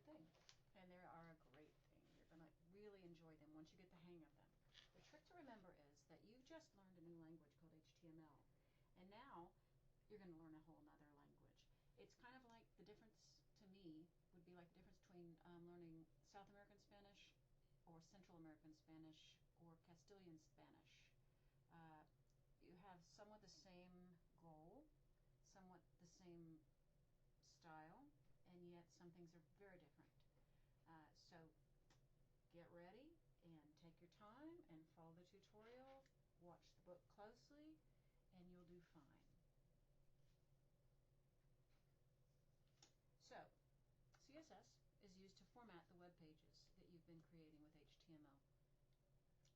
good thing. And they are a great thing. You're going to really enjoy them once you get the hang of them. The trick to remember is that you've just learned a new language called HTML. And now you're going to learn a whole nother language. It's kind of like the difference, to me, would be like the difference between learning South American Spanish or Central American Spanish or Castilian Spanish. You have somewhat the same goal, somewhat the same style, and yet some things are very different. So get ready and take your time and follow the tutorial, watch the book closely, and you'll do fine. So, CSS is used to format the web pages that you've been creating with HTML,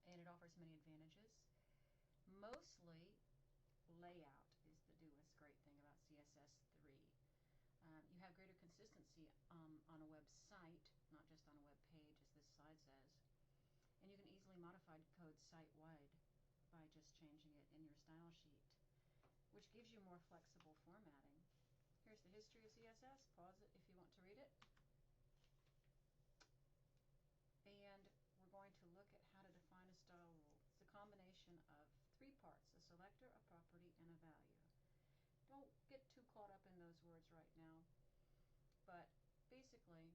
and it offers many advantages. Mostly, layout is the newest great thing about CSS 3. You have greater consistency on a website, not just on a web page, as this slide says. And you can easily modify code site-wide by just changing it in your style sheet, which gives you more flexible formatting. Here's the history of CSS. Pause it if you want to read it. And we're going to look at how to define a style rule. It's a combination of 3 parts: a selector, a property, and a value. Don't get too caught up in those words right now, but basically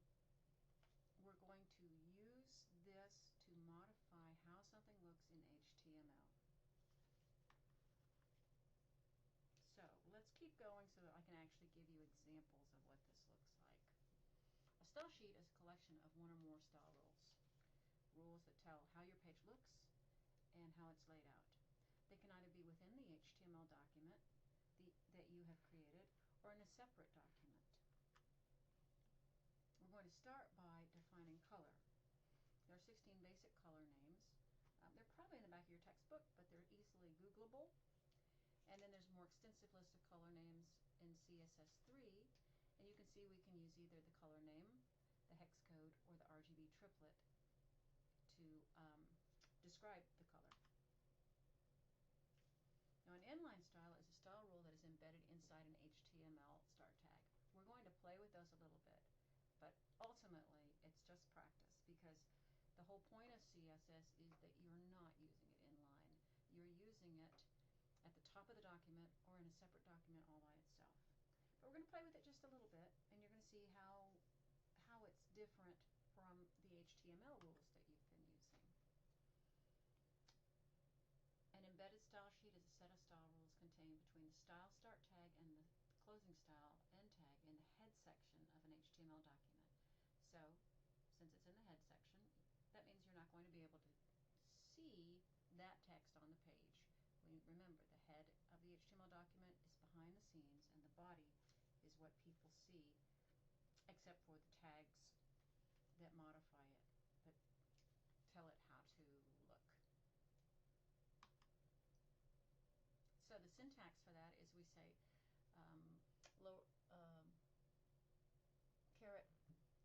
we're going to use this to modify how something looks in HTML. So let's keep going so that I can actually give you examples of what this looks like. A style sheet is a collection of one or more style rules. Rules that tell how your page looks and how it's laid out. They can either be within the HTML document that you have created or in a separate document. We're going to start by defining color. There are 16 basic color names. They're probably in the back of your textbook, but they're easily Googleable. And then there's a more extensive list of color names in CSS 3, and you can see we can use either the color name, the hex code, or the RGB triplet to describe the color. Now, an inline style is a style rule that is embedded inside an HTML start tag. We're going to play with those a little bit, but ultimately it's just practice, because the whole point of CSS is that you're not using it inline. You're using it at the top of the document or in a separate document all by itself. But we're going to play with it just a little bit, and you're going to see how it's different from the HTML rules that you've been using. An embedded style sheet is a set of style rules contained between the style start tag and the closing style end tag in the head section of an HTML document. So, since it's in the head section, that means you're not going to be able to see that text on the page. Remember, the head of the HTML document is behind the scenes, and the body is what people see, except for the tags that modify it, that tell it how to look. So the syntax for that is we say caret, or what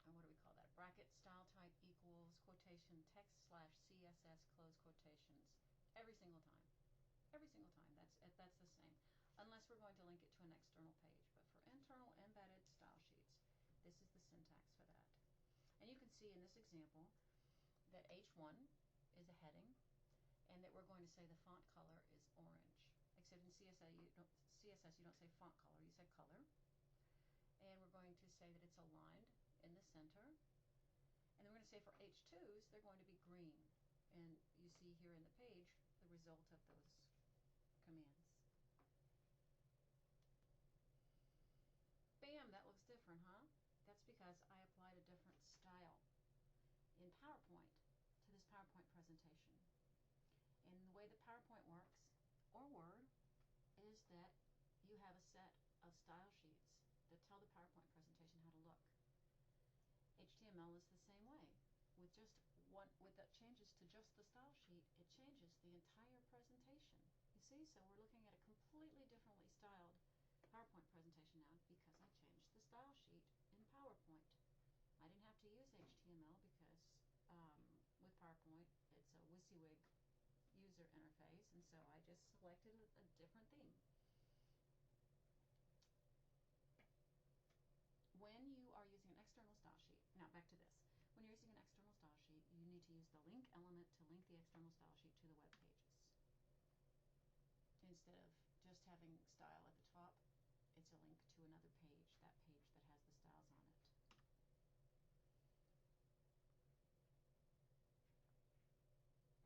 do we call that? Bracket style type equals quotation text slash CSS close quotations every single time. Every single time. That's the same, unless we're going to link it to an external page. But for internal embedded style sheets, this is the syntax for that. And you can see in this example that H1 is a heading, and that we're going to say the font color is orange. Except in CSS you don't say font color, you say color. And we're going to say that it's aligned in the center. And then we're going to say for H2s, they're going to be green. And you see here in the page the result of those commands. Bam, that looks different, huh? That's because I applied a different style in PowerPoint to this PowerPoint presentation. And the way that PowerPoint works, or Word, is that you have a set of style sheets that tell the PowerPoint presentation how to look. HTML is the same way. With that changes to just the style sheet, it changes the entire presentation. You see, so we're looking at a completely differently styled PowerPoint presentation now because I changed the style sheet in PowerPoint. I didn't have to use HTML because with PowerPoint it's a WYSIWYG user interface, and so I just selected a different theme. When you are using an external style sheet, now back using an external style sheet, you need to use the link element to link the external style sheet to the web pages. Instead of just having style at the top, it's a link to another page, that page that has the styles on it.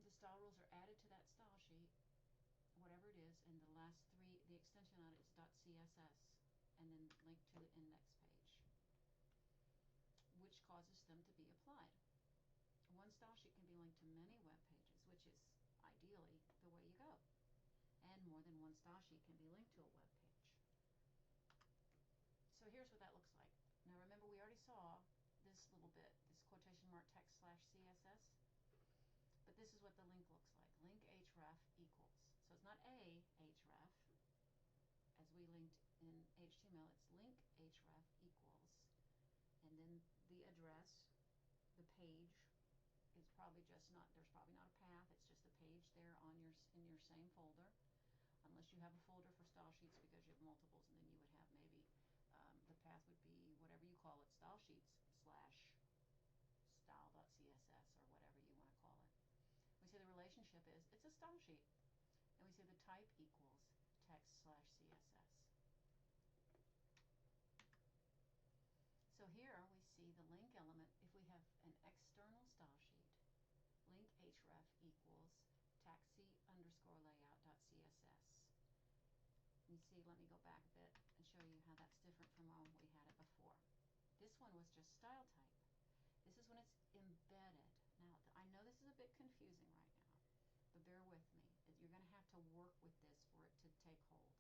The style rules are added to that style sheet, whatever it is, and the last three, the extension on it is .css, and then linked to the index page, which causes them to be applied. One style sheet can be linked to many web pages, which is ideally the way you go. And more than one style sheet can be linked to a web page. So here's what that looks like. Now remember, we already saw this little bit, this quotation mark text / CSS. But this is what the link looks like. Link href equals. So it's not a href, as we linked in HTML. It's link href equals. And then the address, the page, is probably just not, there's probably not a path. It's just a page there on in your same folder. Unless you have a folder for style sheets because you have multiples, and then you would have maybe the path would be whatever you call it, style sheets / style.css or whatever you want to call it. We say the relationship is, it's a style sheet. And we say the type equals text / CSS. So here we see the link element. If we have an external style sheet, link href equals taxi_layout.css. You see, let me go back a bit and show you how that's different from when we had it before. This one was just style type. This is when it's embedded. Now, I know this is a bit confusing right now, but bear with me. You're going to have to work with this for it to take hold.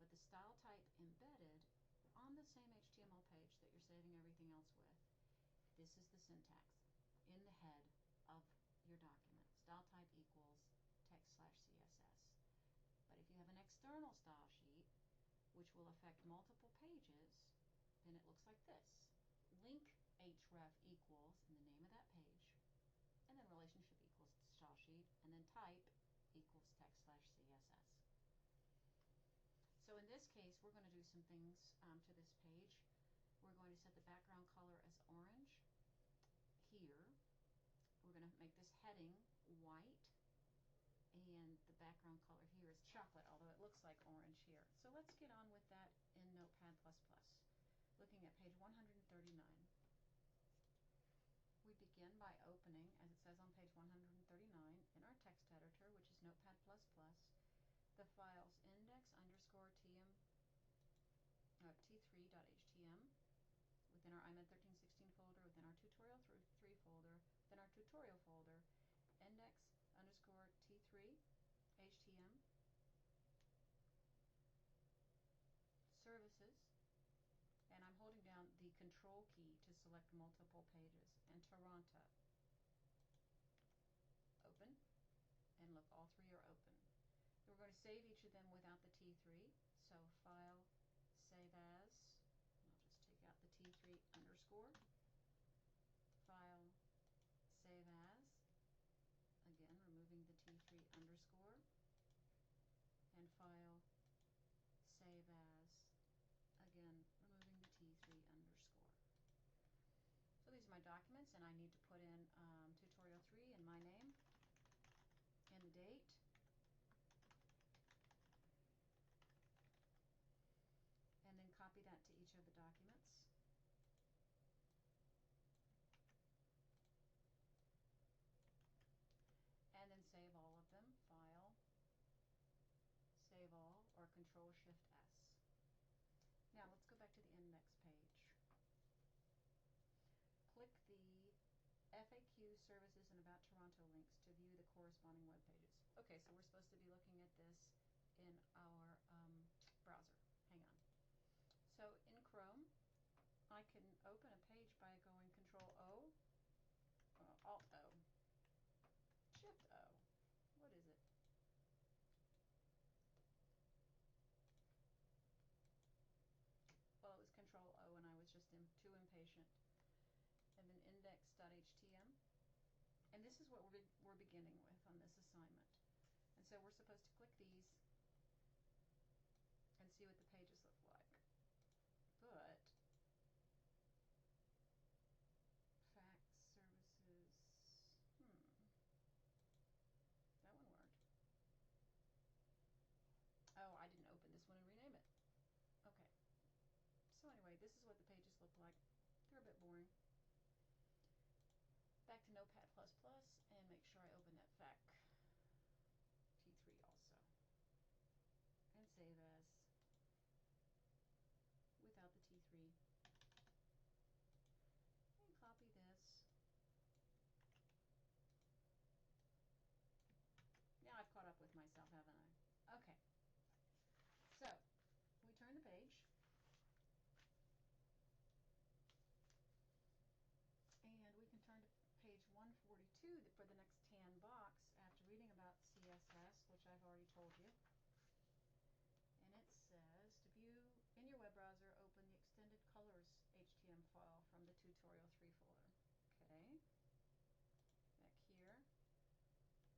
But the style type embedded on the same HTML page that you're saving everything else with, this is the syntax in the head of your document. Style type equals text / CSS. But if you have an external style sheet, which will affect multiple pages, then it looks like this. Link href equals, in the name of that page, and then relationship equals style sheet, and then type equals text / CSS. So in this case, we're going to do some things to this page. We're going to set the background color as orange. Here, we're going to make this heading white, and the background color here is chocolate, although it looks like orange here. So let's get on with that in Notepad++. Looking at page 139. We begin by opening, as it says on page 139, in our text editor, which is Notepad++, the files t3.htm within our IMED 1316 folder, within our tutorial 3 folder, within our tutorial folder, index_t3 htm, services, and I'm holding down the control key to select multiple pages, and Toronto. Open, and look, all three are open. We're going to save each of them without the T3, so File, Save As, I'll just take out the T3 underscore, File, Save As, again removing the T3 underscore, and File, Save As, again removing the T3 underscore. So these are my documents, and I need to put in tutorial 3 and my name and the date. And then copy that to each of the documents. And then save all of them. File, Save All, or Control-Shift-S. Now let's go back to the index page. Click the FAQ, Services, and About Toronto links to view the corresponding web pages. Okay, so we're supposed to be looking at this in our browser. Hang on. So in Chrome, I can open a page by going Control-O, Alt-O, Shift-O. What is it? Well, it was Control-O, and I was just too impatient. And then index.htm. And this is what we're beginning with on this assignment. And so we're supposed to click these and see what the pages look like. But fax services. this is what the pages look like. They're a bit boring. Back to Notepad++, and make sure I open that FAQ T3 also. And save as without the T3. And copy this. Now I've caught up with myself, haven't I? Okay. So, we turn the page. And we can turn to page 142 for the next tan box after reading about CSS, which I've already told you. And it says, to view in your web browser, open the extended colors HTML file from the tutorial 3 folder. Okay. Back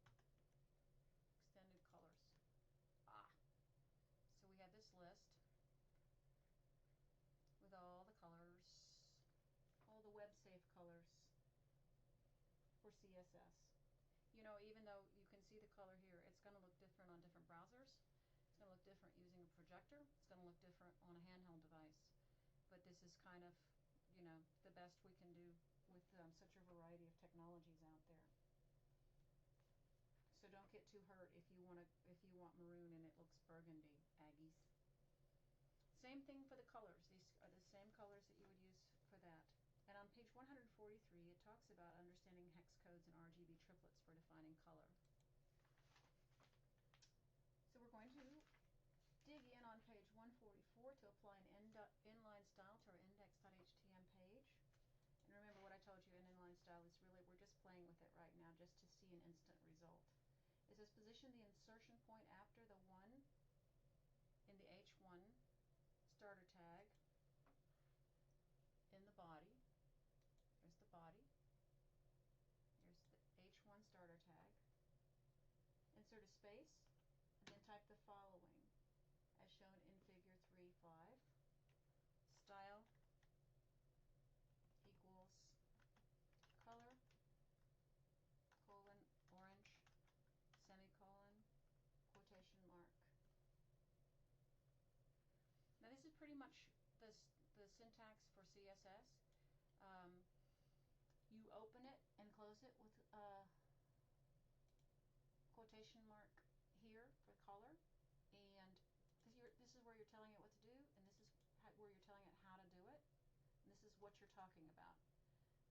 here. Extended colors. So we have this list with all the colors, all the web safe colors for CSS. You know, even though you can see the color here, it's going to look different on different browsers. It's going to look different using a projector. It's going to look different on a handheld device. But this is kind of, you know, the best we can do with such a variety of technologies out there. So don't get too hurt if you want maroon and it looks burgundy, Aggies. Same thing for the colors. These are the same colors that you would use for that. And on page 143, it talks about understanding hex codes and RGB triplets for defining color. So we're going to dig in on page 144 to apply an inline style to our index.html page. And remember what I told you, an inline style is really, we're just playing with it right now just to see an instant result. It says position the insertion point after the 1 in the H1 starter tag in the body. Here's the body. Here's the H1 starter tag. Insert a space and then type the following as shown in figure 3.5. Style equals color, colon, orange, semicolon, quotation mark. Now this is pretty much the syntax for CSS. You open it and close it with a quotation mark here for color, and this is where you're telling it what to do, and this is where you're telling it how to do it, and this is what you're talking about.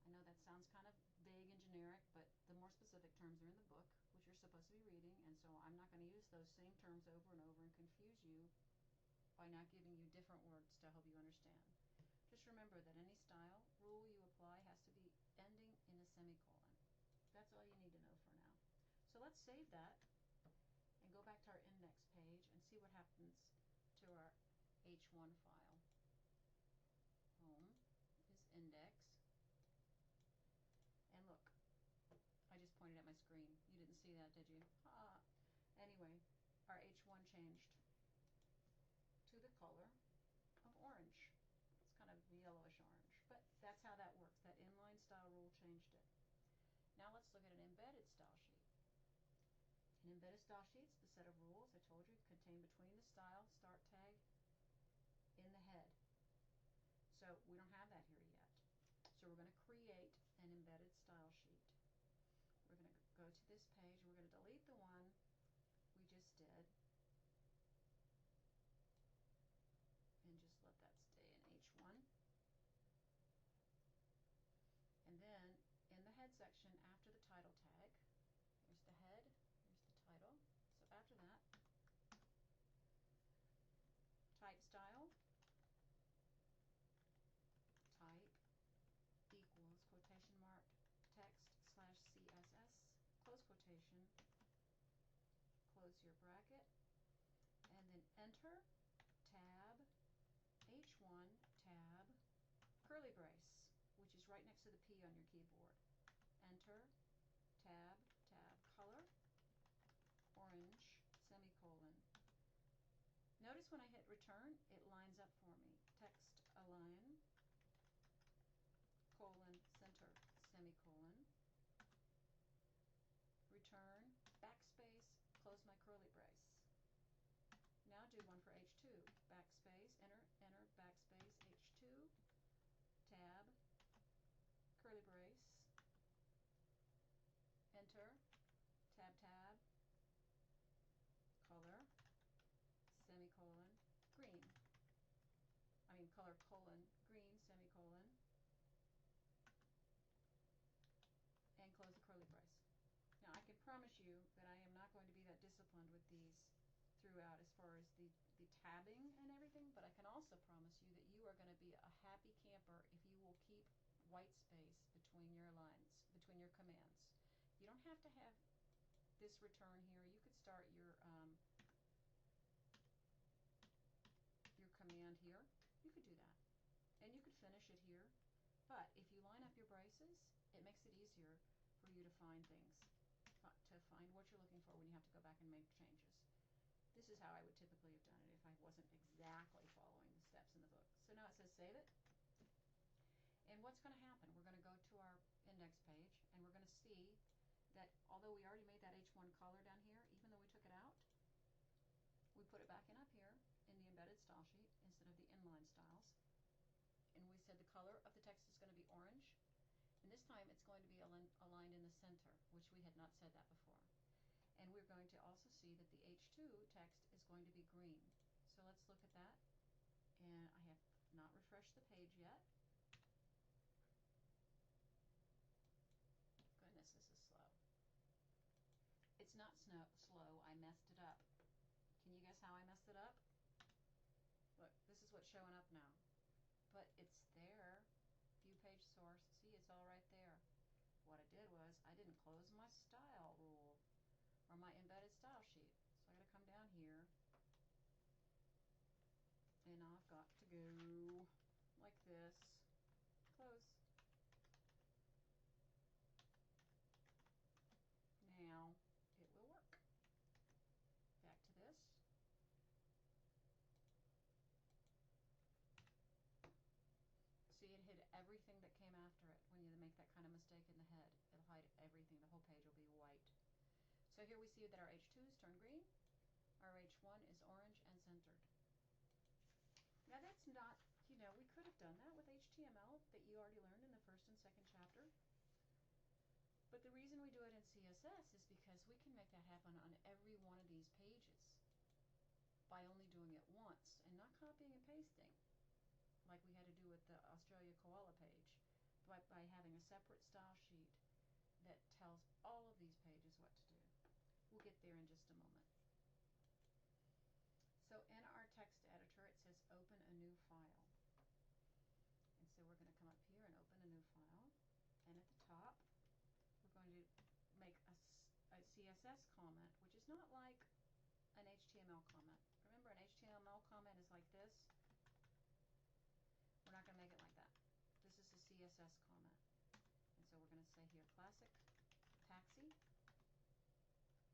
I know that sounds kind of vague and generic, but the more specific terms are in the book, which you're supposed to be reading, and so I'm not going to use those same terms over and over and confuse you by not giving you different words to help you understand. Just remember that any style rule you apply has to be ending in a semicolon. That's all you need to know for now. So let's save that and go back to our index page and see what happens to our H1 file. Home is index. And look, I just pointed at my screen. You didn't see that, did you? Anyway, our H1 changed to the color of orange. It's kind of yellowish orange, but that's how that works. That inline style rule changed it. Now let's look at an embedded style sheet. An embedded style sheet's the set of rules I told you contained between the style start tag in the head. So we don't have that here yet. So we're going to create an embedded style sheet. We're going to go to this page. We're going to delete the one we just did and just let that stay in H1. And then in the head section after the title tag, here's the head, here's the title. So after that, type style, type equals quotation mark text slash CSS, close quotation, close your bracket, and then enter, tab, H1, tab, curly brace, which is right next to the P on your keyboard. Enter, tab, tab, color, orange, semicolon. Notice when I hit return, it lines up for me. Text align, colon, center, semicolon, return, backspace, close my curly brace. Now do one for H2. Backspace, enter, enter, backspace, H2, enter, tab, tab, color, semicolon, green. I mean color colon, green, semicolon, and close the curly brace. Now I can promise you that I am not going to be that disciplined with these throughout as far as the tabbing and everything, but I can also promise you that you are going to be a happy camper if you will keep white space between your lines, between your commands. You don't have to have this return here. You could start your command here. You could do that. And you could finish it here. But if you line up your braces, it makes it easier for you to find things, to find what you're looking for when you have to go back and make changes. This is how I would typically have done it if I wasn't exactly following the steps in the book. So now it says save it. And what's going to happen? We're going to go to our index page, and we're going to see that although we already made that H1 color down here, even though we took it out, we put it back in up here in the embedded style sheet instead of the inline styles. And we said the color of the text is going to be orange. And this time it's going to be aligned in the center, which we had not said that before. And we're going to also see that the H2 text is going to be green. So let's look at that. And I have not refreshed the page yet. Goodness, this is slow. It's not slow, I messed it up. Can you guess how I messed it up? Look, this is what's showing up now. But it's there. View page source. See, it's all right there. What I did was I didn't close my style rule or my embedded style sheet. So I got to come down here and I've got to go like this. Close. Now it will work. Back to this. See, it hid everything that came after it. When you make that kind of mistake in the head, it'll hide everything. The whole page will be white. So here we see that our H2s turn green, our H1 is orange and centered. Now that's not, you know, we could have done that with HTML that you already learned in the first and second chapter. But the reason we do it in CSS is because we can make that happen on every one of these pages by only doing it once and not copying and pasting like we had to do with the Australia Koala page, but by having a separate style sheet that tells all of these pages what to do. We'll get there in just a moment. So in our text editor it says open a new file. And so we're going to come up here and open a new file. And at the top we're going to make a CSS comment, which is not like an HTML comment. Remember, an HTML comment is like this. We're not going to make it like that. This is a CSS comment. And so we're going to say here, classic taxi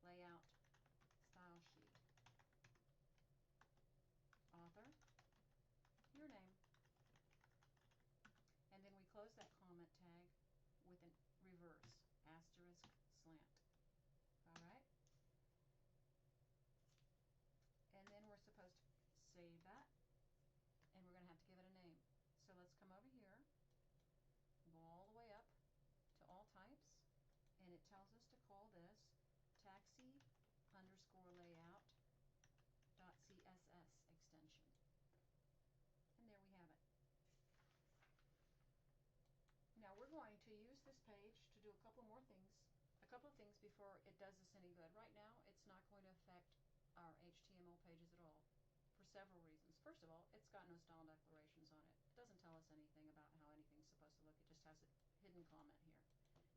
layout style sheet. Author, your name. And then we close that comment tag with a reverse, asterisk, slant. All right? And then we're supposed to save that. And we're going to have to give it a name. So let's come over here, go all the way up to all types, and it tells us to call this taxi underscore layout .css extension. And there we have it. Now we're going to use this page to do a couple more things, a couple of things before it does us any good. Right now it's not going to affect our HTML pages at all, for several reasons. First of all, it's got no style declarations on it. It doesn't tell us anything about how anything's supposed to look. It just has a hidden comment here.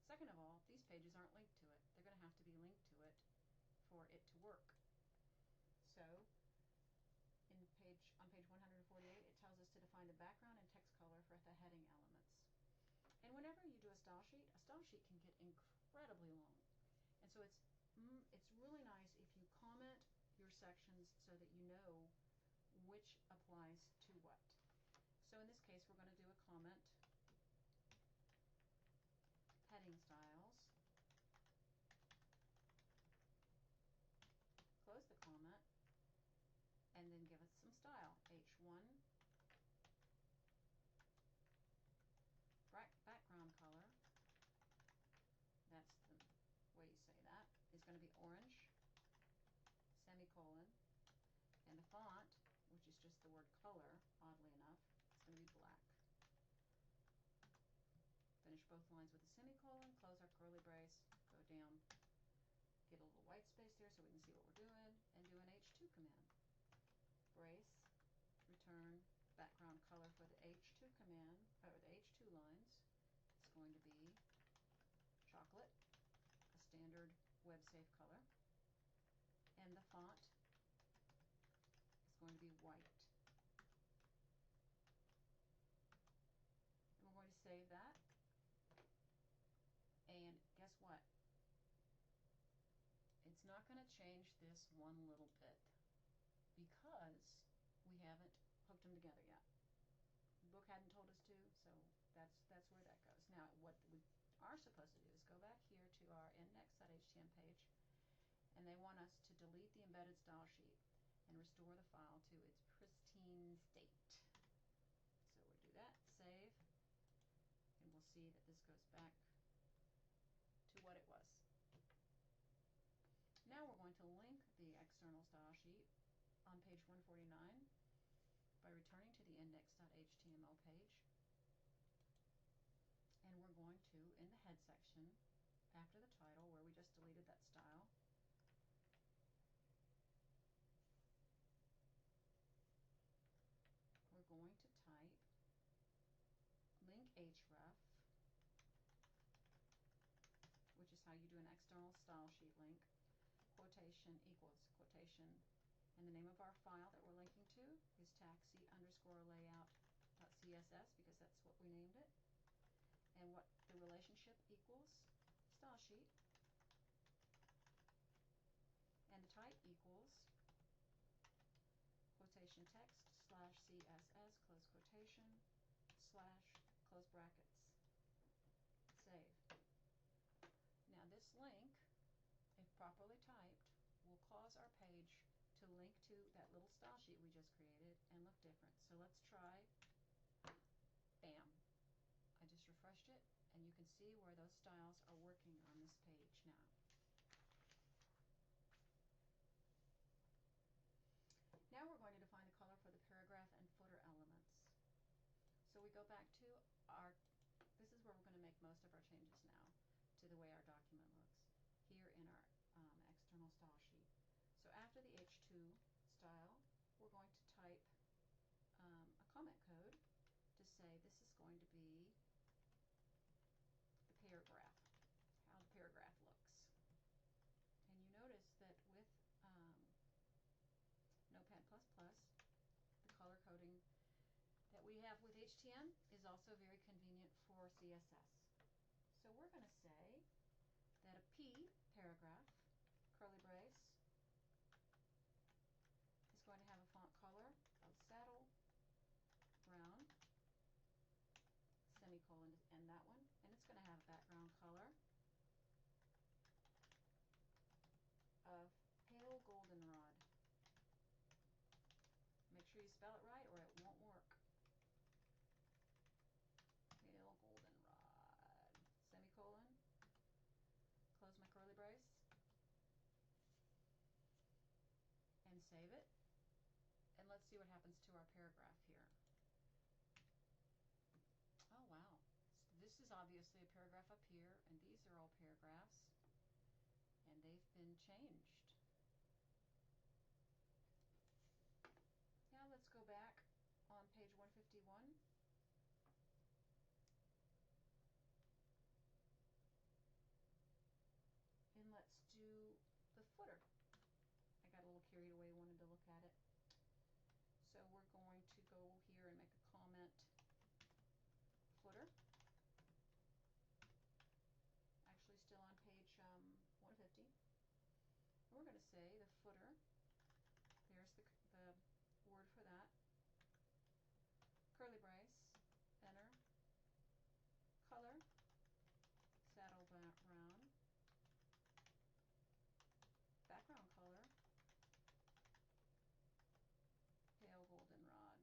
Second of all, these pages aren't linked to it. They're going to have to be linked to it for it to work. So on page 148, it tells us to define the background and text color for the heading elements. And whenever you do a style sheet can get incredibly long. And so it's really nice if you comment your sections so that you know which applies to what. So in this case, we're going to do a comment, heading styles, close the comment, and then give it some style. H1, background color, that's the way semicolon, and the font, which is just the word color, oddly enough, it's going to be black. Finish both lines with a semicolon, close our curly brace, go down, get a little white space there so we can see what we're doing, and do an H2 command. Brace, return, background color for the H2 command, or the H2 lines. It's going to be chocolate, a standard web safe color, and the font is going to be white. And we're going to save that. And guess what? It's not going to change this one little bit because we haven't hooked them together yet. The book hadn't told us to, so that's where that goes. Now, what we are supposed to do is go back here to our index.htm page, and they want us to delete the embedded style sheet and restore the file to its pristine state. So we'll do that, save, and we'll see that this goes back to what it was. Now we're going to link the external style sheet on page 149 by returning to the index.html page, and we're going to, in the head section, after the title where we just deleted that style, we're going to type link href, which is how you do an external style sheet link, quotation equals quotation, and the name of our file that we're linking to is taxi_layout.css because that's what we named it, and what the relationship equals style sheet, and the type equals quotation text /css close quotation / close brackets. Save. Now this link, if properly typed, will cause our page to link to that little style sheet we just created and look different. So let's try. Bam. I just refreshed it, and you can see where those styles are working on this page now. Now we're going to define the color for the paragraph and footer elements. So we go back to our, this is where we're going to make most of our changes now to the way our document looks here in our external style sheet. So after the H2 style, we're going to type a comment code to say this is going to be the paragraph, how the paragraph looks. And you notice that with Notepad++, the color coding that we have with HTM is also very convenient for CSS. So we're going to say that a P paragraph, curly brace, is going to have a font color of saddle brown, semicolon to end that one, and it's going to have a background color of pale goldenrod. Make sure you spell it right or it won't work. Pale goldenrod, semicolon, close my curly brace, and save it. And let's see what happens to our paragraph here. Oh wow, so this is obviously a paragraph up here, and these are all paragraphs, and they've been changed. Now let's go back on page 151. And let's do the footer. I got a little carried away, wanted to look at it. So we're going to go here and make a comment footer. Actually still on page 150. And we're going to say the footer, there's the word for that, curly brace, enter, color, saddle brown, background color, pale goldenrod.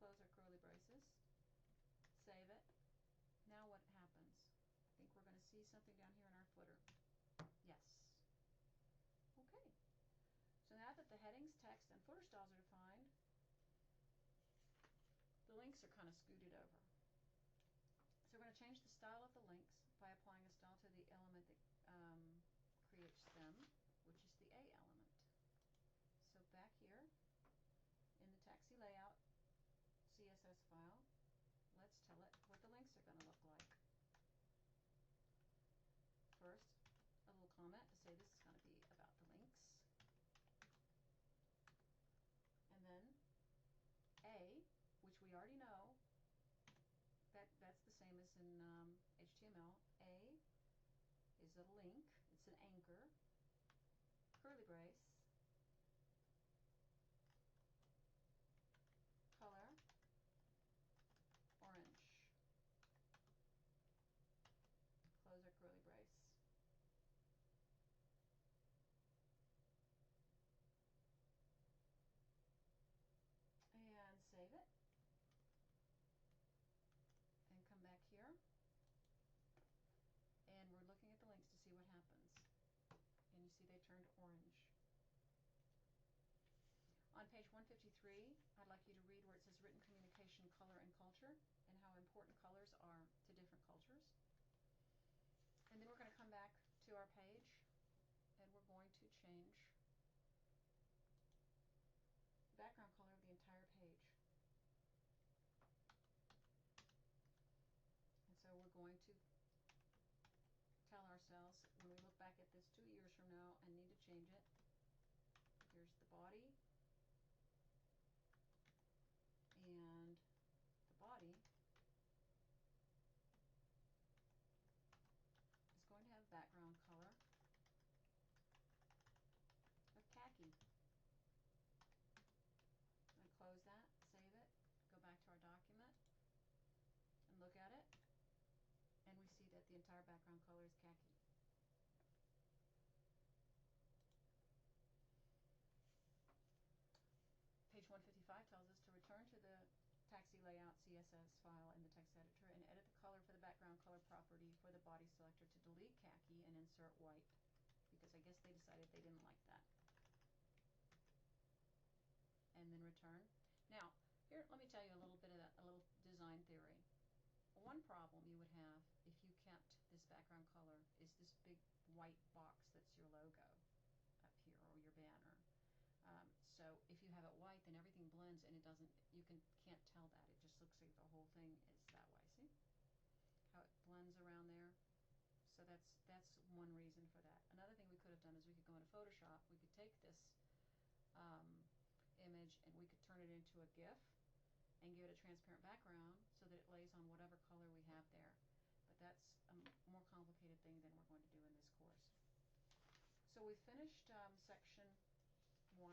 Close our curly braces, save it. Now what happens? I think we're going to see something down here in our footer. Yes. now that the headings, text, and footer styles are defined, the links are kind of scooted over. So we're going to change the style of the links by applying a style to the element that creates them, which is the A element. So back here in the taxi layout CSS file, let's tell it what the links are going to look like. First, a little comment to say this is going to be about the links. And then A, which we already know, that's the same as in HTML. A is a link, it's an anchor, curly brace, color, orange, close our curly brace. And save it. And come back here. And we're looking at the links to see what happens. And you see they turned orange. On page 153, I'd like you to read where it says written communication, color, and culture, and how important colors are to different cultures. And then we're going to come back to our page, and we're going to change the background color of the entire page. And so we're going to tell ourselves, when we look back at this 2 years from now and need to change it, here's the body, and the body is going to have background color of khaki. I'm going to close that, save it, go back to our document, and look at it, and we see that the entire background color is khaki. Page 155 tells us to return to the taxi layout CSS file in the text editor and edit the color for the background color property for the body selector to delete khaki and insert white, because I guess they decided they didn't like that. And then return. Now, here, let me tell you a little bit of a little design theory. One problem you would have if you kept this background color is this big white box that's your logo up here, or your banner. So if you have it white, then everything blends, and it doesn't. You can't tell that. It just looks like the whole thing is that way. See how it blends around there? So that's one reason for that. Another thing we could have done is we could go into Photoshop. We could take this image and we could turn it into a GIF and give it a transparent background so that it lays on whatever color we have there. But that's a more complicated thing than we're going to do in this course. So we finished section 1,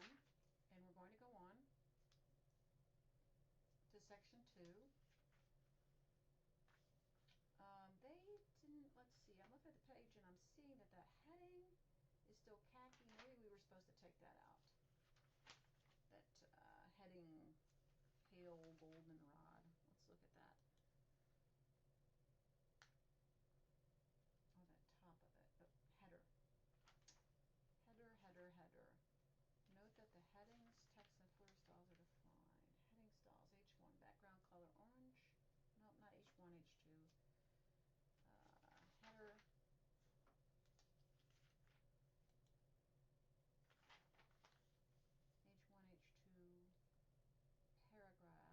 and we're going to go on to section 2. They didn't, let's see, I'm looking at the page and I'm seeing that that heading is still khaki. Maybe we were supposed to take that out. That heading, pale goldenrod. Let's look at that. Oh, that top of it. Oh, header. Header, header, header. Note that the headings, text, and footer styles are defined. Heading styles, H1, background color orange. Nope, not H1, H2. Header. H1, H2. Paragraph.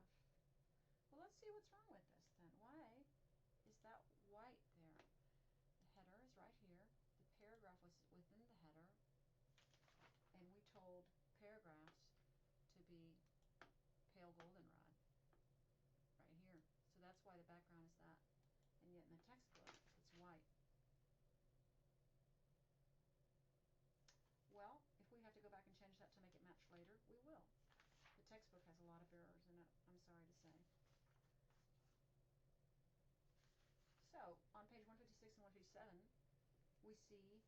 Well, let's see what's wrong with this then. Why is that white there? The header is right here. The paragraph was within the header. And we told paragraphs to be pale goldenrod right here. So that's why the background is that. And yet in the textbook, it's white. Well, if we have to go back and change that to make it match later, we will. The textbook has a lot of errors in it, I'm sorry to say. So, on page 156 and 157, we see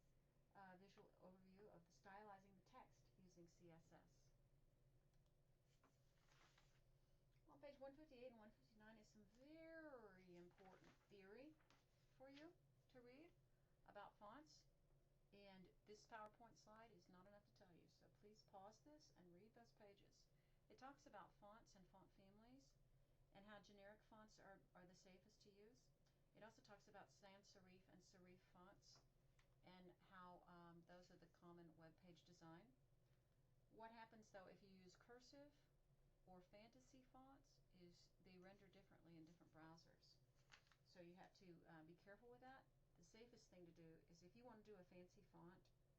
a visual overview of the stylizing the text using CSS. On page 158 and 159 is some very important theory for you to read about fonts. And this PowerPoint slide is not enough to tell you, so please pause this and read those pages. It talks about fonts and font families and how generic fonts are the safest to use. It also talks about sans serif and serif fonts and how those are the common web page design. What happens though if you use cursive or fantasy fonts is they render differently in different browsers. So you have to be careful with that. The safest thing to do is if you want to do a fancy font,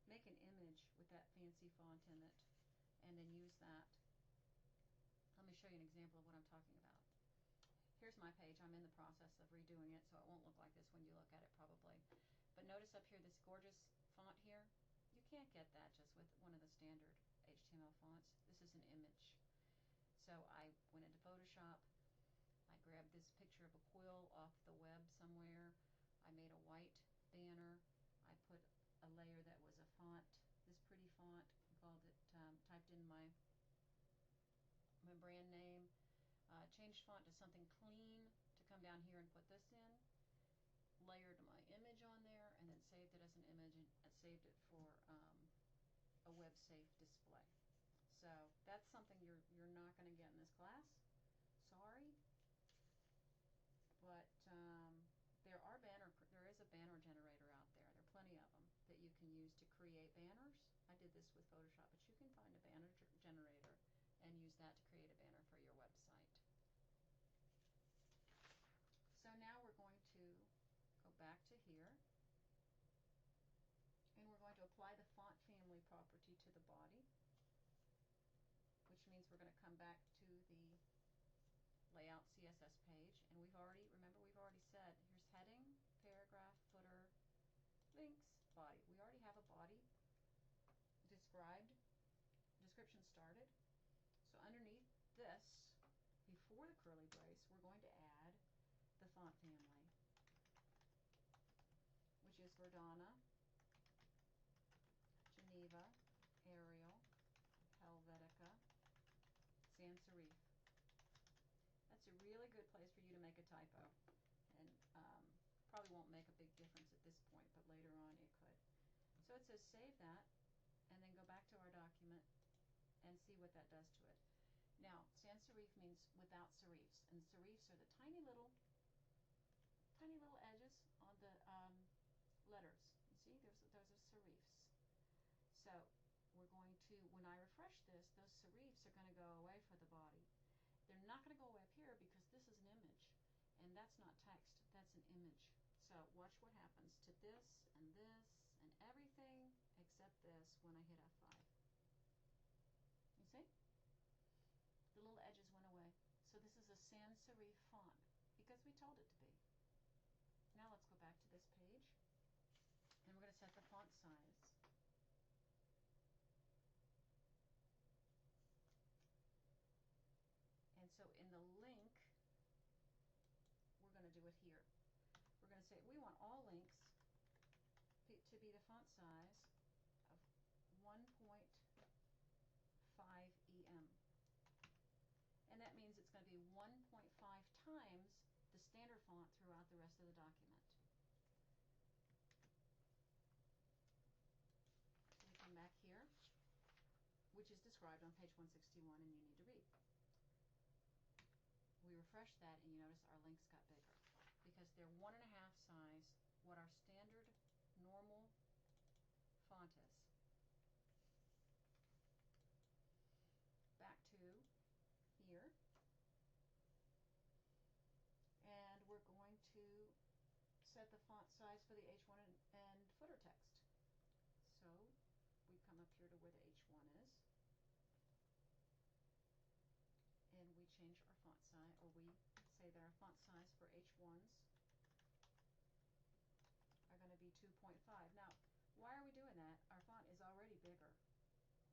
make an image with that fancy font in it and then use that. Let me show you an example of what I'm talking about. Here's my page. I'm in the process of redoing it, so it won't look like this when you look at it probably. But notice up here this gorgeous font here. You can't get that just with one of the standard HTML fonts. This is an image. So I went into Photoshop. I grabbed this picture of a quill off the web somewhere. I made a white banner. I put a layer that was a font, this pretty font, called it, typed in my brand name, changed font to something clean to come down here and put this in, layered my image on there, and then saved it as an image and saved it for a web safe display. So that's something you're not going to get in this class. Sorry. But there is a banner generator out there. There are plenty of them that you can use to create banners. I did this with Photoshop, but you can find a banner generator and use that to create a banner for your website. So now we're going to go back to here, and we're going to apply the font family property to the body, which means we're going to come back to the layout CSS page, and we've already said here's heading, paragraph, footer, links, body. We already have a body description started. So underneath this, before the curly brace, we're going to add the font family, which is Verdana, Geneva, Arial, Helvetica, sans serif. That's a really good place for you to make a typo, and probably won't make a big difference at this point, but later on it could. So it says save that, and then go back to our document and see what that does to it. Now, sans serif means without serifs, and serifs are the tiny little edges on the letters. You see, those are serifs. So we're going to, when I refresh this, those serifs are going to go away for the body. They're not going to go away up here because this is an image, and that's not text, that's an image. So watch what happens to this and everything except this when I hit F5. You see? The little edges went away. So this is a sans serif font because we told it to be. Now let's go back to this page, and we're going to set the font size. And so in the link, we're going to do it here. We're going to say we want all links to be the font size of 1.5 EM. And that means it's going to be 1.5 times the standard font throughout the rest of the document. So we come back here, which is described on page 161, and you need to read. We refresh that, and you notice our links got bigger because they're 1.5 size what our standard normal font is. Back to here, and we're going to set the font size for the H1 and footer text. So we come up here to where the H1 is, and we change our font size, or we say that our font size for H1s are going to be 2.5. Now, why are we doing that? Our font is already bigger.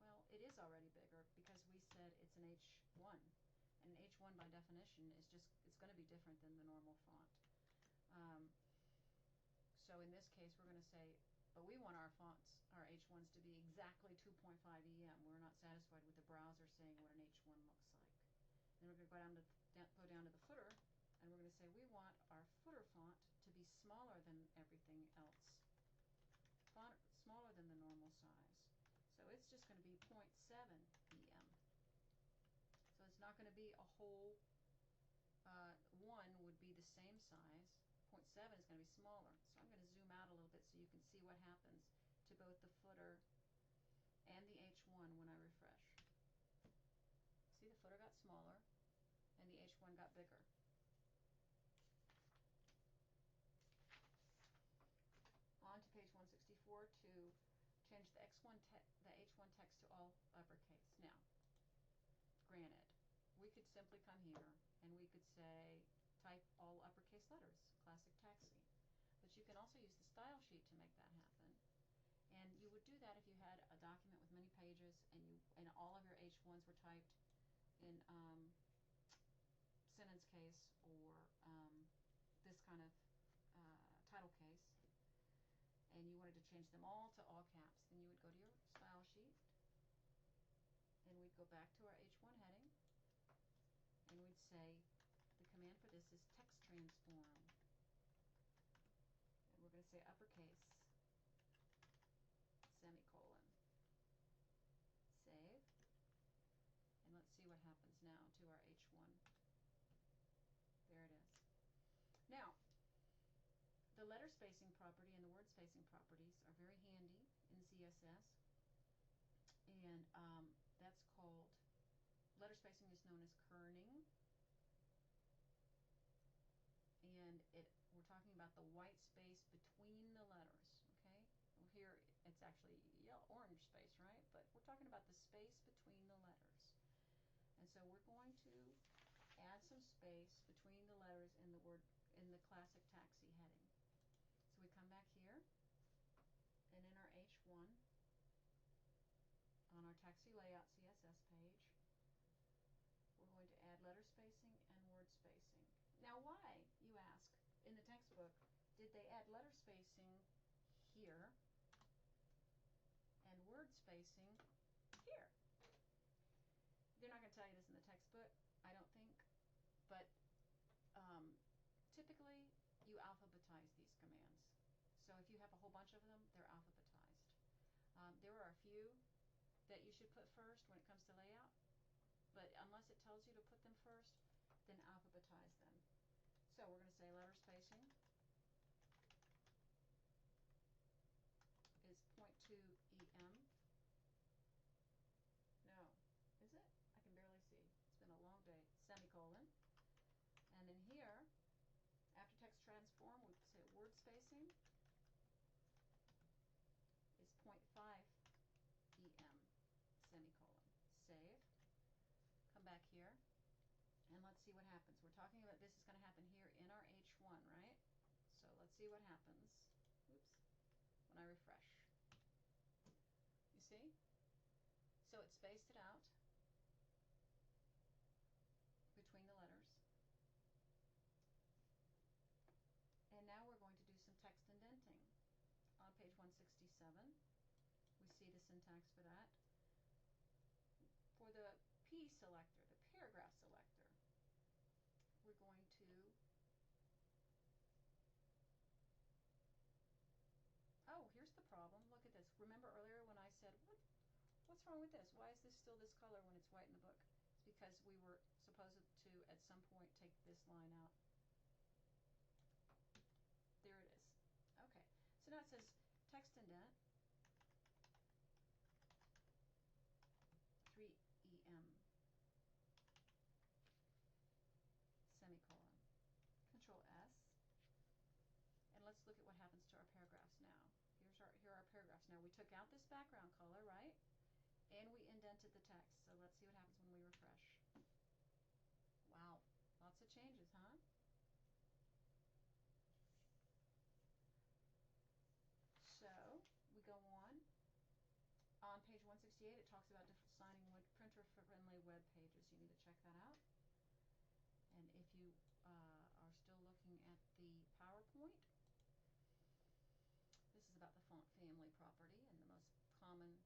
Well, it is already bigger because we said it's an H1, and an H1 by definition is just, it's going to be different than the normal font. So in this case, we're going to say, but we want our fonts, our H1s, to be exactly 2.5 EM. We're not satisfied with the browser saying what an H1 looks like. Then we're going to go down to the footer, and we're going to say we want our footer font to be smaller than everything else, smaller than the normal size. So it's just going to be 0.7 EM. So it's not going to be a whole, 1 would be the same size. 0.7 is going to be smaller. So I'm going to zoom out a little bit so you can see what happens to both the footer and the H1 when I refresh. See, the footer got smaller and the H1 got bigger. On to page 164 to change the the H1 text to all uppercase. Now, granted, we could simply come here and we could say type all uppercase letters, classic taxi. But you can also use the style sheet to make that happen. And you would do that if you had a document with many pages and all of your H1s were typed in sentence case or this kind of title case, and you wanted to change them all to all caps. Then you would go to your style sheet and we'd go back to our H1 heading and we'd say the command for this is text transform, and we're going to say uppercase semicolon. Save, and let's see what happens now to our H1. There it is. Now, the letter spacing property and the word spacing properties are very handy in CSS, and that's called, letter spacing is known as kerning, and we're talking about the white space between the letters, okay? Well, here it's actually yellow, orange space, right? But we're talking about the space between the letters. And so we're going to add some space between the letters in the word, in the classic taxi heading. So we come back here, and in our H1, on our taxi layout CSS page, we're going to add letter spacing and word spacing. Now why, you ask, in the textbook, did they add letter spacing here and word spacing here? They're not going to tell you this in the textbook, I don't think, but typically you alphabetize these commands. So if you have a whole bunch of them, they're alphabetized. There are a few that you should put first when it comes to layout, but unless it tells you to put them first, then alphabetize them. So we're going to say letter spacing is 0.2 EM. No, is it? I can barely see. It's been a long day. Semicolon. And then here, after text transform, we say word spacing is 0.5 EM. Semicolon. Save. Come back here, and let's see what happens. We're talking about this is going to happen here in our H1, right? So let's see what happens. Oops. When I refresh. You see? So it spaced it out between the letters. And now we're going to do some text indenting. On page 167, we see the syntax for that. For the P selector, the paragraph selector, we're going to, oh, here's the problem. Look at this. Remember earlier when I said, what's wrong with this? Why is this still this color when it's white in the book? It's because we were supposed to, at some point, take this line out. There it is. Okay, so now it says text indent 3 EM semicolon. Control S, and let's look at what happens to our paragraphs now. Here are our paragraphs. Now we took out this background color, right? And we indented the text. So let's see what happens when we refresh. Wow, lots of changes, huh? So we go on. On page 168, it talks about designing printer-friendly web pages. You need to check that out. And if you are still looking at the PowerPoint, this is about the font family property and the most common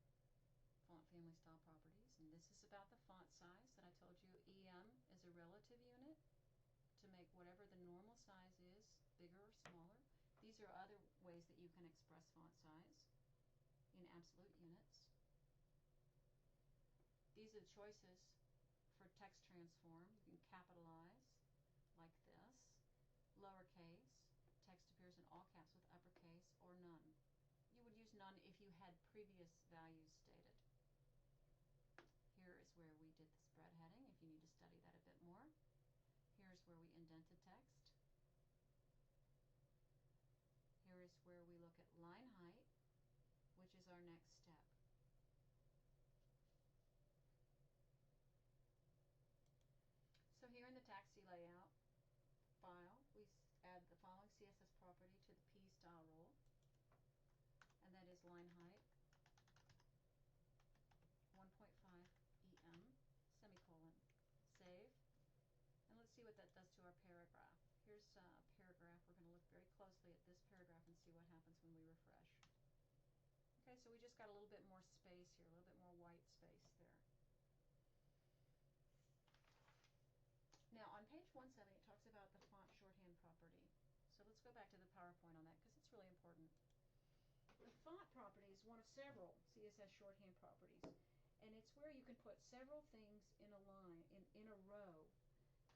font family style properties. And this is about the font size that I told you. EM is a relative unit to make whatever the normal size is, bigger or smaller. These are other ways that you can express font size in absolute units. These are the choices for text transform. You can capitalize like this, lowercase, text appears in all caps with uppercase, or none. You would use none if you had previous values stated. Here is where we did the spread heading, if you need to study that a bit more. Here's where we indented text. Here is where we look at line height, which is our next step. So here in the taxi layout file, we add the following CSS property to the P style rule, and that is line height 1.5 EM, semicolon. Save, and let's see what that does to our paragraph. Here's a paragraph. We're going to look very closely at this paragraph and see what happens when we refresh. Okay, so we just got a little bit more space here, a little bit more white space there. Now on page 170 it talks about the font shorthand property. So let's go back to the PowerPoint on that because it's really important. The font property is one of several CSS shorthand properties, and it's where you can put several things in a line, in a row,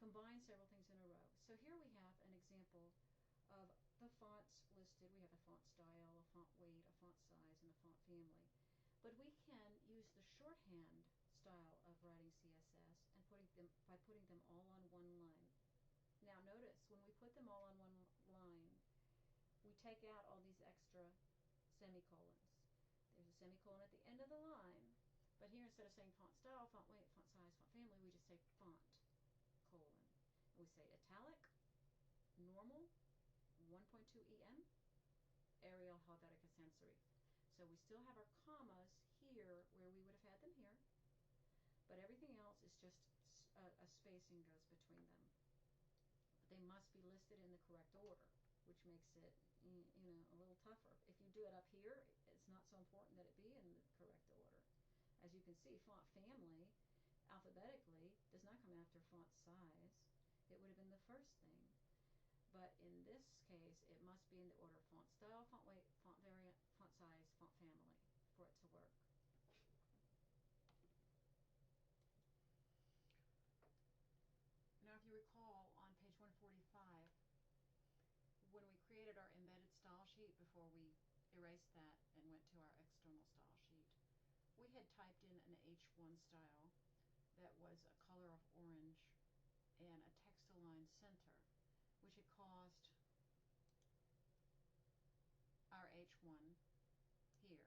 combine several things in a row. So here we have an example of the fonts listed. We have a font style, a font weight, a font size, and a font family. But we can use the shorthand style of writing CSS and putting them all on one line. Now notice, when we put them all on one line, we take out all these extra semicolons. There's a semicolon at the end of the line, but here instead of saying font style, font weight, font size, font family, we just say font, colon. And we say italic, normal, 1.2 EM, Arial, Helvetica, sans serif. So we still have our commas here where we would have had them here, but everything else is just a spacing goes between them. But they must be listed in the correct order, which makes it, you know, a little tougher. If you do it up here, it's not so important that it be in the correct order. As you can see, font family alphabetically does not come after font size. It would have been the first thing. But in this case, it must be in the order of font style, font weight, font variant, font size, font family for it to work. Now, if you recall, on page 145, when we created our embedded style sheet before we erased that and went to our external style sheet, we had typed in an H1 style that was a color of orange and a text-aligned center, which had caused our H1 here,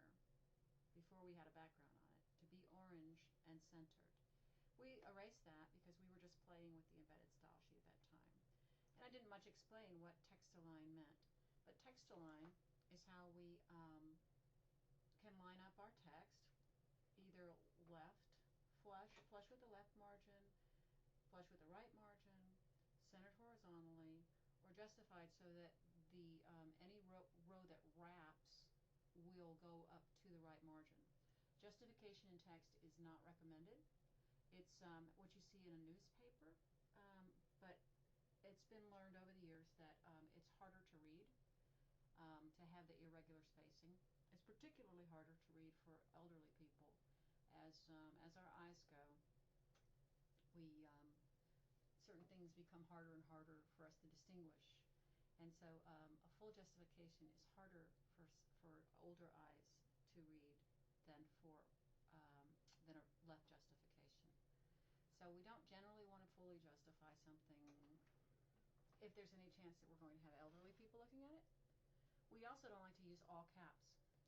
before we had a background on it, to be orange and centered. We erased that because we were just playing with the embedded style sheet at that time. And I didn't much explain what text-align meant. But text-align is how we can line up our text, either left, flush with the left margin, flush with the right margin, centered horizontally, or justified so that the any row that wraps will go up to the right margin. Justification in text is not recommended. It's what you see in a newspaper, but it's been learned over the years that it's harder to read, to have the irregular spacing. It's particularly harder to read for elderly people. As our eyes go, we certain things become harder and harder for us to distinguish, and so a full justification is harder for older eyes to read than a left justification. So we don't generally want to fully justify something if there's any chance that we're going to have elderly people looking at it. We also don't like to use all caps.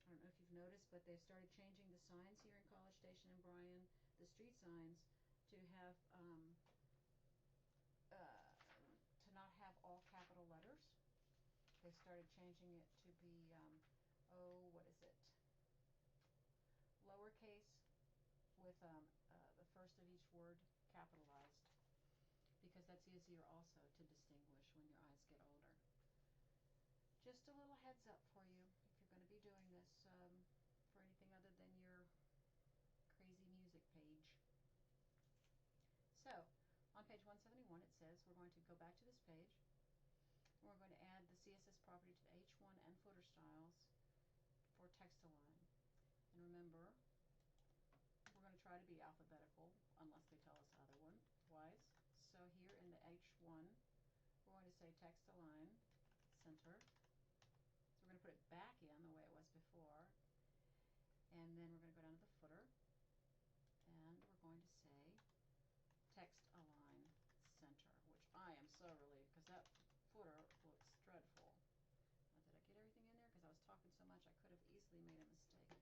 I don't know if you've noticed, but they've started changing the signs here in College Station and Bryan, the street signs, to have to not have all capital letters. They started changing it to be what is it? Lowercase with the first of each word capitalized, because that's easier also to distinguish when your eyes get older. Just a little heads up for you if you're going to be doing this for anything other than your crazy music page. So on page 171 it says we're going to go back to this page and we're going to add the CSS property to the H1 and footer styles for text align. And remember, we're going to try to be alphabetical say text align center. So we're going to put it back in the way it was before. And then we're going to go down to the footer. And we're going to say text align center, which I am so relieved because that footer looks dreadful. Did I get everything in there? Because I was talking so much I could have easily made a mistake.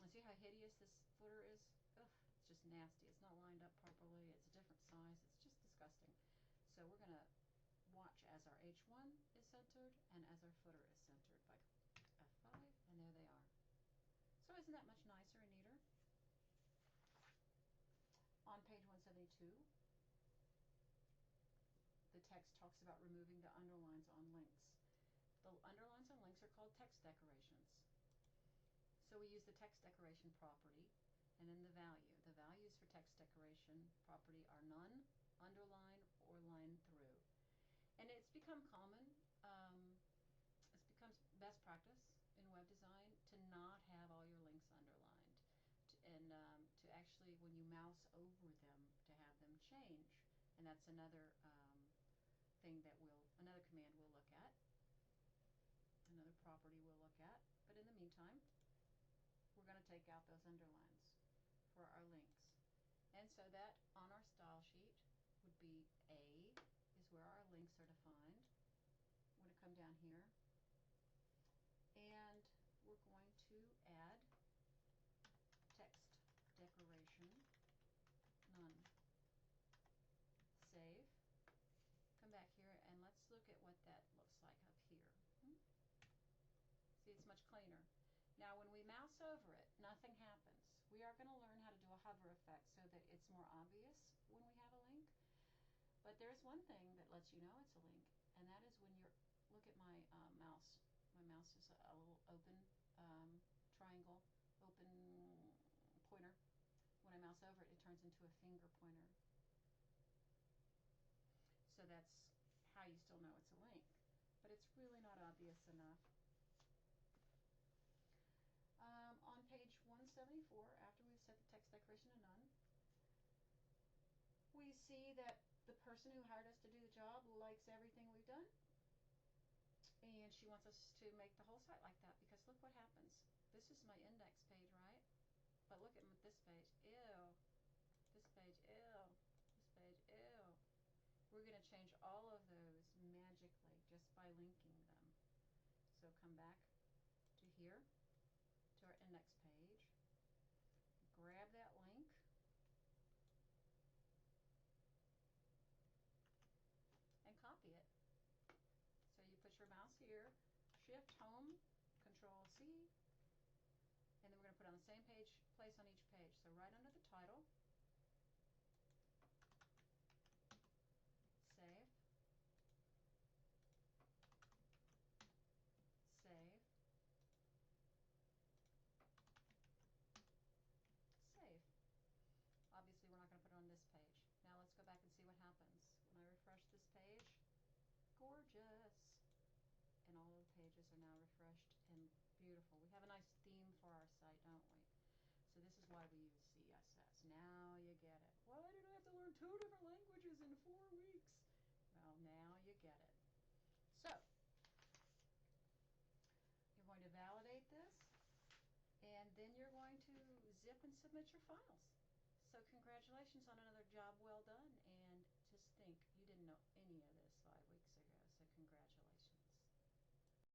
And see how hideous this footer is? Ugh, it's just nasty. It's not lined up properly. It's a different size. It's just disgusting. So we're going to watch as our H1 is centered and as our footer is centered by F5, and there they are. So isn't that much nicer and neater? On page 172, the text talks about removing the underlines on links. The underlines on links are called text decorations. So we use the text decoration property and then the value. The values for text decoration property are none, underline, or line through. And it's become common, it's become best practice in web design to not have all your links underlined. And to actually, when you mouse over them, to have them change. And that's another thing that another command we'll look at, another property we'll look at. But in the meantime, we're going to take out those underlines for our links. And so that on our style sheet would be A is where our links are defined. I'm going to come down here and we're going to add text decoration, none. Save. Come back here and let's look at what that looks like up here. See, it's much cleaner. Now when we mouse over it, nothing happens. We are going to learn how to do a hover effect so that it's more obvious when we have a link. But there's one thing that lets you know it's a link, and that is when you're, look at my mouse. My mouse is a little open triangle, open pointer. When I mouse over it, it turns into a finger pointer. So that's how you still know it's a link. But it's really not obvious enough. On page 174, after we've set the text decoration to none, we see that the person who hired us to do the job likes everything we've done. And she wants us to make the whole site like that, because look what happens. This is my index page, right? But look at this page. Ew. This page, ew. This page, ew. We're going to change all of those magically just by linking them. So come back to here, to our index page. Grab that link. And copy it. So you put your mouse here, Shift Home, Control C, and then we're going to put it on the same place on each page. So right under the title, save, save, save. Obviously we're not going to put it on this page. Now let's go back and see what happens. When I refresh this page, gorgeous. And all of the pages are now refreshed and beautiful. We have a nice theme for our site, don't we? So this is why we use CSS. Now you get it. Why did I have to learn 2 different languages in 4 weeks? Well, now you get it. So you're going to validate this, and then you're going to zip and submit your files. So congratulations on another job well done.